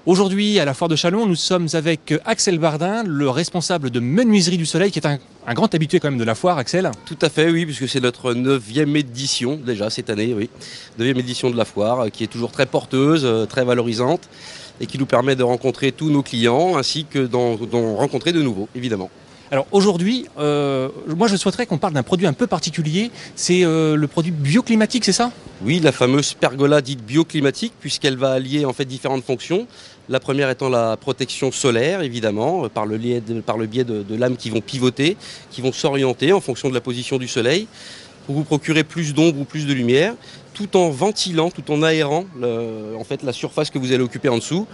Aujourd'hui, à la Foire de Châlons, nous sommes avec Axel Bardin, le responsable de Menuiserie du Soleil, qui est un grand habitué quand même de la foire, Axel. Tout à fait, oui, puisque c'est notre 9e édition déjà cette année, oui. 9e édition de la foire, qui est toujours très porteuse, très valorisante, et qui nous permet de rencontrer tous nos clients, ainsi que d'en rencontrer de nouveaux, évidemment. Alors aujourd'hui, moi je souhaiterais qu'on parle d'un produit un peu particulier, c'est le produit bioclimatique, c'est ça? Oui, la fameuse pergola dite bioclimatique, puisqu'elle va allier en fait différentes fonctions. La première étant la protection solaire, évidemment, par le biais de lames qui vont pivoter, qui vont s'orienter en fonction de la position du soleil, pour vous procurer plus d'ombre ou plus de lumière, tout en ventilant, tout en aérant en fait, la surface que vous allez occuper en dessous,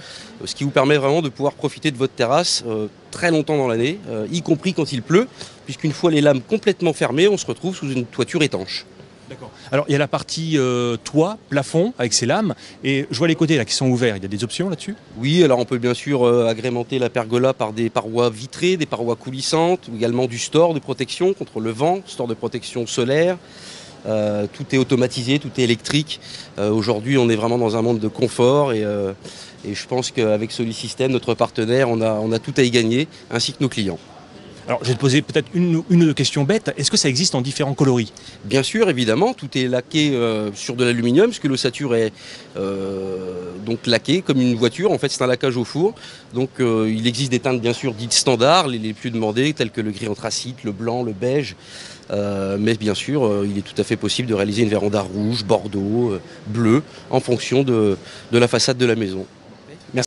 ce qui vous permet vraiment de pouvoir profiter de votre terrasse très longtemps dans l'année, y compris quand il pleut, puisqu'une fois les lames complètement fermées, on se retrouve sous une toiture étanche. D'accord. Alors il y a la partie toit, plafond, avec ses lames, et je vois les côtés là qui sont ouverts, il y a des options là-dessus? Oui, alors on peut bien sûr agrémenter la pergola par des parois vitrées, des parois coulissantes, ou également du store de protection contre le vent, store de protection solaire. Tout est automatisé, tout est électrique. Aujourd'hui, on est vraiment dans un monde de confort et je pense qu'avec Solisystème, notre partenaire, on a tout à y gagner, ainsi que nos clients. Alors je vais te poser peut-être une question bête, est-ce que ça existe en différents coloris? Bien sûr, évidemment, tout est laqué sur de l'aluminium, puisque l'ossature est donc laquée comme une voiture. En fait, c'est un laquage au four. Donc il existe des teintes, bien sûr, dites standards, les plus demandées, telles que le gris anthracite, le blanc, le beige. Mais bien sûr, il est tout à fait possible de réaliser une véranda rouge, bordeaux, bleu, en fonction de la façade de la maison.